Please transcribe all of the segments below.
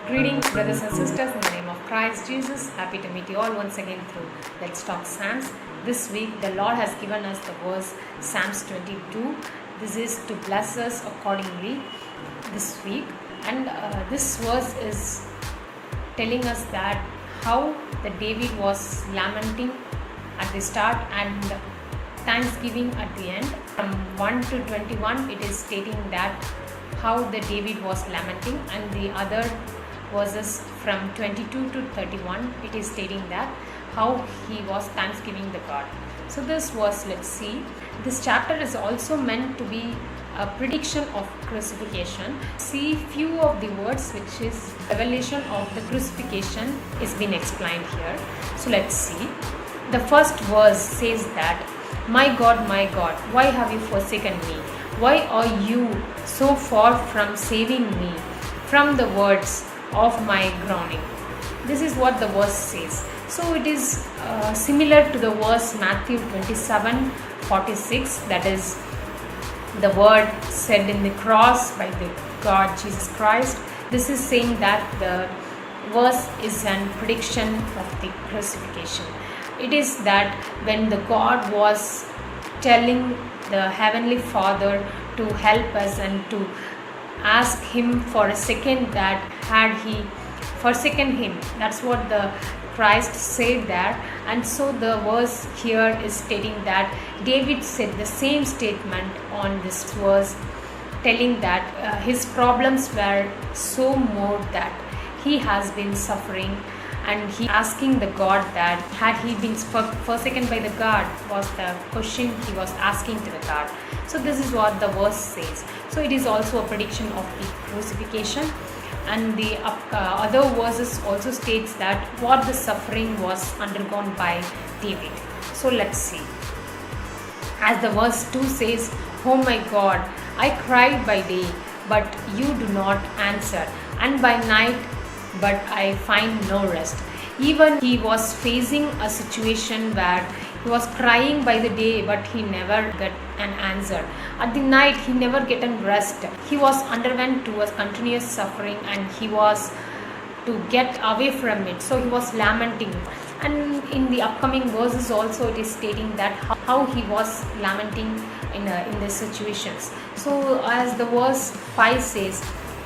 Greetings, brothers and sisters, in the name of Christ Jesus. Happy to meet you all once again through Let's Talk Psalms. This week, the Lord has given us the verse Psalms 22. This is to bless us accordingly this week. And this verse is telling us that how the David was lamenting at the start and thanksgiving at the end. From 1 to 21, it is stating that how the David was lamenting, and the other verses from 22 to 31, it is stating that how he was thanksgiving the God. So this verse, let's see. This chapter is also meant to be a prediction of crucifixion. See few of the words which is revelation of the crucifixion is being explained here. So let's see. The first verse says that, my God, why have you forsaken me? Why are you so far from saving me from the words of my groaning? This is what the verse says. So it is similar to the verse Matthew 27:46, that is the word said in the cross by the God Jesus Christ. This is saying that the verse is an prediction of the crucifixion. It is that when the God was telling the Heavenly Father to help us and to ask Him for a second that had He forsaken Him. That's what the Christ said there. And so the verse here is stating that David said the same statement on this verse, telling that his problems were so more that he has been suffering, and he asking the God that had he been forsaken by the God was the question he was asking to the God. So this is what the verse says. So it is also a prediction of the crucifixion, and the other verses also states that what the suffering was undergone by David. So let's see. As the verse 2 says, oh my God, I cried by day, but you do not answer, and by night, but I find no rest. Even he was facing a situation where he was crying by the day, but he never got an answer. At the night, he never get a rest. He was underwent to a continuous suffering, and he was to get away from it. So he was lamenting. And in the upcoming verses also, it is stating that how he was lamenting in the situations. So as the verse 5 says,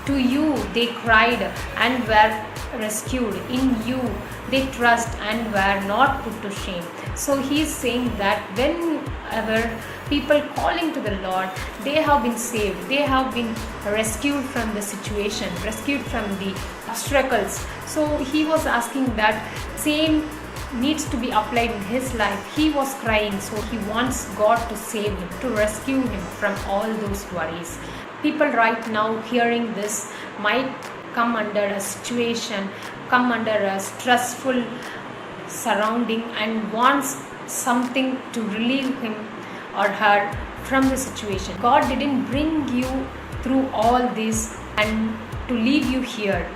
to you they cried and were rescued. In you they trust and were not put to shame. So he is saying that whenever people calling to the Lord, they have been saved. They have been rescued from the situation, rescued from the obstacles. So he was asking that same needs to be applied in his life. He was crying, so he wants God to save him, to rescue him from all those worries. People right now hearing this might come under a situation, come under a stressful surrounding, and wants something to relieve him or her from the situation. God didn't bring you through all this and to leave you here,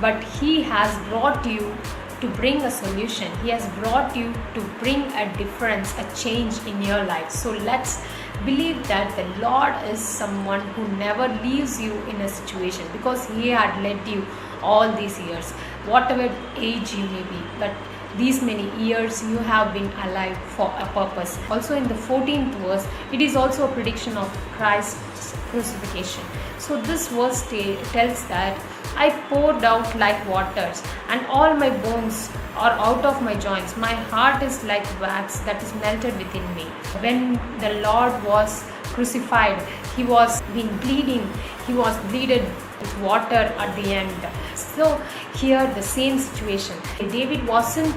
but He has brought you to bring a solution. He has brought you to bring a difference, a change in your life. So let's believe that the Lord is someone who never leaves you in a situation, because He had led you all these years, whatever age you may be, but these many years you have been alive for a purpose. Also in the 14th verse, it is also a prediction of Christ's crucifixion. So this verse tells that I poured out like waters, and all my bones are out of my joints. My heart is like wax that is melted within me. When the Lord was crucified, He was been bleeding. He was bleeded with water at the end. So here the same situation. David wasn't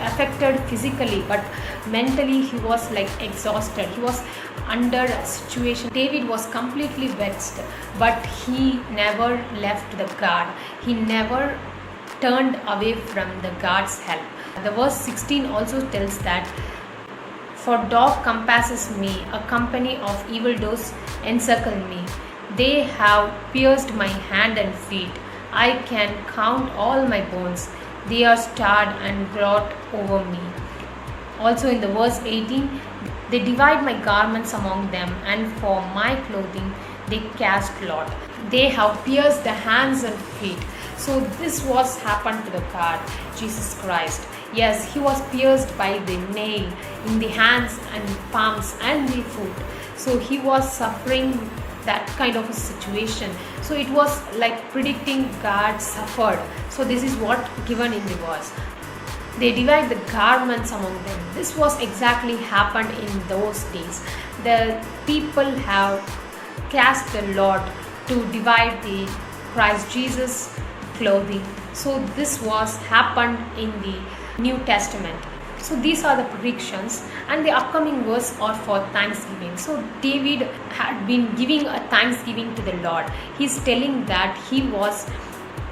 affected physically, but mentally he was like exhausted. He was under a situation. David was completely vexed, but he never left the God. He never turned away from the God's help. The verse 16 also tells that, for dark compasses me, a company of evildoers encircle me. They have pierced my hand and feet. I can count all my bones. They are starred and gloat over me. Also in the verse 18, they divide my garments among them, and for my clothing they cast lot. They have pierced the hands and feet. So this was happened to the God, Jesus Christ. Yes, he was pierced by the nail in the hands and palms and the foot. So he was suffering that kind of a situation. So it was like predicting God suffered. So this is what given in the verse. They divide the garments among them. This was exactly happened in those days. The people have cast the lot to divide the Christ Jesus clothing. So this was happened in the New Testament. So these are the predictions, and the upcoming verse are for thanksgiving. So David had been giving a thanksgiving to the Lord. He's telling that he was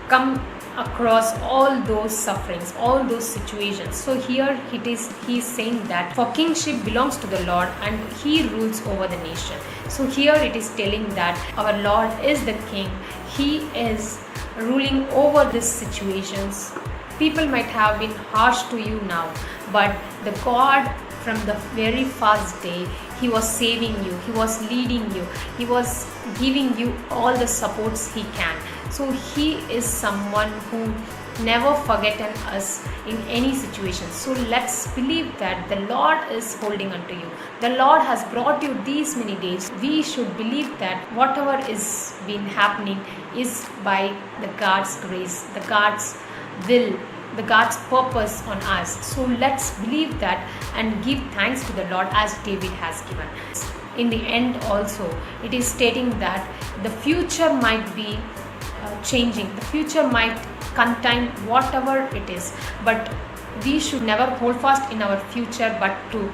come across all those sufferings, all those situations. So here he's saying that for kingship belongs to the Lord and he rules over the nation. So here it is telling that our Lord is the king. He is ruling over these situations. People might have been harsh to you now, but the God from the very first day, he was saving you, he was leading you, he was giving you all the supports he can. So he is someone who never forgotten us in any situation. So let's believe that the Lord is holding on to you. The Lord has brought you these many days. We should believe that whatever is been happening is by the God's grace, the God's will, the God's purpose on us. So let's believe that and give thanks to the Lord as David has given. In the end also, it is stating that the future might be changing. The future might contain whatever it is, but we should never hold fast in our future but to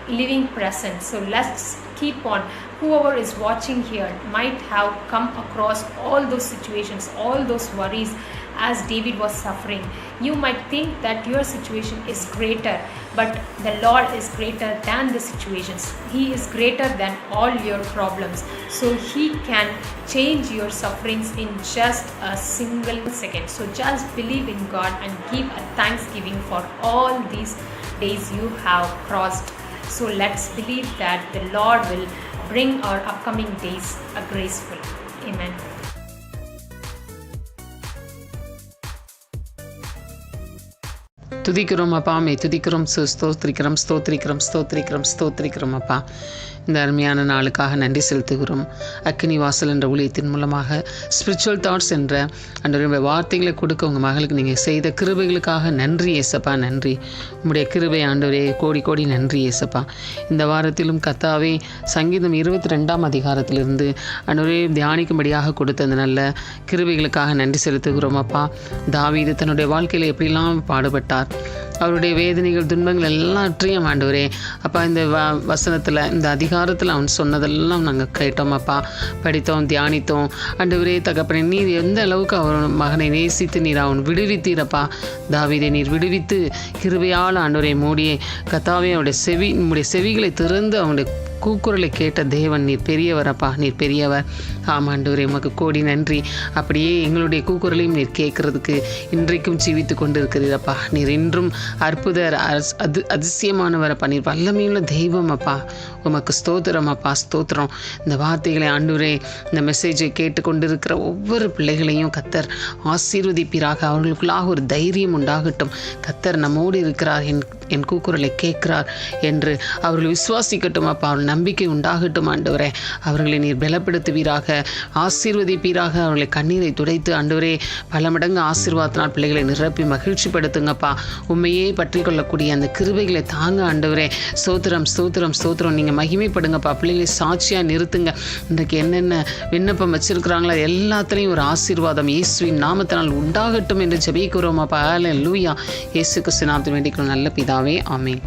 living present. So let's keep on. Whoever is watching here might have come across all those situations, all those worries as David was suffering. You might think that your situation is greater, but the Lord is greater than the situations. He is greater than all your problems. So He can change your sufferings in just a single second. So just believe in God and give a thanksgiving for all these days you have crossed. So let's believe that the Lord will bring our upcoming days a graceful. Amen. துதிக்கிறோம் அப்பா, மே துதிக்கிறோம், ஸ்தோத்திரிக்கிறோம் அப்பா. இந்த அருமையான நாளுக்காக நன்றி செலுத்துகிறோம். அக்கினி வாசல் என்ற ஊழியத்தின் மூலமாக ஸ்பிரிச்சுவல் தாட்ஸ் என்ற அன்றைய வார்த்தைகளை கொடுக்க உங்கள் மகளுக்கு நீங்கள் செய்த கிருபைகளுக்காக நன்றி ஏசப்பா, நன்றி. உங்களுடைய கிருபை ஆண்டவரே, கோடி கோடி நன்றி ஏசப்பா. இந்த வாரத்திலும் கர்த்தாவே சங்கீதம் 22 அதிகாரத்திலிருந்து ஆண்டவரே தியானிக்கும்படியாக கொடுத்த அந்த நல்ல கிருபைகளுக்காக நன்றி செலுத்துகிறோம் அப்பா. தாவீது தன்னுடைய வாழ்க்கையில் எப்படிலாம் பாடுபட்டார், அவருடைய வேதனைகள் துன்பங்கள் எல்லாற்றையும் ஆண்டவரே அப்பா இந்த வசனத்தில் இந்த அதிகாரத்தில் அவன் சொன்னதெல்லாம் நாங்கள் கேட்டோம் அப்பா, படித்தோம், தியானித்தோம். ஆண்டவரே தகப்பனே, நீர் எந்த அளவுக்கு அவன் மகனை நேசித்து நீர் அவன் விடுவித்தீரப்பா. தாவீதை நீர் விடுவித்து கிருபையால் ஆண்டவரை மூடியே கர்த்தாவே நம்முடைய செவிகளை திறந்து அவனுடைய கூக்குரலை கேட்ட தேவன், நீர் பெரியவர் அப்பா, நீர் பெரியவர். ஆமாண்டவரே, உமக்கு கோடி நன்றி. அப்படியே எங்களுடைய கூக்குரலையும் நீர் கேட்கறதுக்கு இன்றைக்கும் ஜீவித்து கொண்டு இருக்கிறீரப்பா. நீர் இன்றும் அற்புதர், அதிசயமானவர் அப்பா, நீர் வல்லமையுள்ள தெய்வம் அப்பா. உமக்கு ஸ்தோத்திரம் அப்பா, ஸ்தோத்திரம். இந்த வார்த்தைகளை ஆண்டவரே, இந்த மெசேஜை கேட்டுக்கொண்டிருக்கிற ஒவ்வொரு பிள்ளைகளையும் கர்த்தர் ஆசீர்வதிப்பீராக. அவர்களுக்குள்ளாக ஒரு தைரியம் உண்டாகட்டும். கர்த்தர் நம்மோடு இருக்கிறார், என் கூக்குரலை கேட்கிறார் என்று அவர்கள் விசுவாசிக்கட்டும் அப்பா. அவர்கள் நம்பிக்கை உண்டாகட்டும் ஆண்டவரே. அவர்களை நீர் பலப்படுத்துவீராக, ஆசீர்வதிப்பீராக. அவர்களை கண்ணீரை துடைத்து ஆண்டவரே பல மடங்கு ஆசீர்வாதத்தினால் பிள்ளைகளை நிரப்பி மகிழ்ச்சிப்படுத்துங்கப்பா. உண்மையே பற்றி கொள்ளக்கூடிய அந்த கிருபைகளை தாங்க ஆண்டவரே. ஸ்தோத்திரம், ஸ்தோத்திரம், ஸ்தோத்திரம். நீங்கள் மகிமைப்படுங்கப்பா. பிள்ளைகளை சாட்சியாக நிறுத்துங்க. இன்றைக்கு என்னென்ன விண்ணப்பம் வச்சிருக்கிறாங்களோ எல்லாத்துலேயும் ஒரு ஆசீர்வாதம் இயேசுவின் நாமத்தினால் உண்டாகட்டும் என்று ஜெபிக்கிறோம் அப்பா. ஹல்லேலூயா. இயேசு கிறிஸ்து நாமத்தில் வேண்டிக்கிறோம் நல்ல பிதாவே, ஆமென்.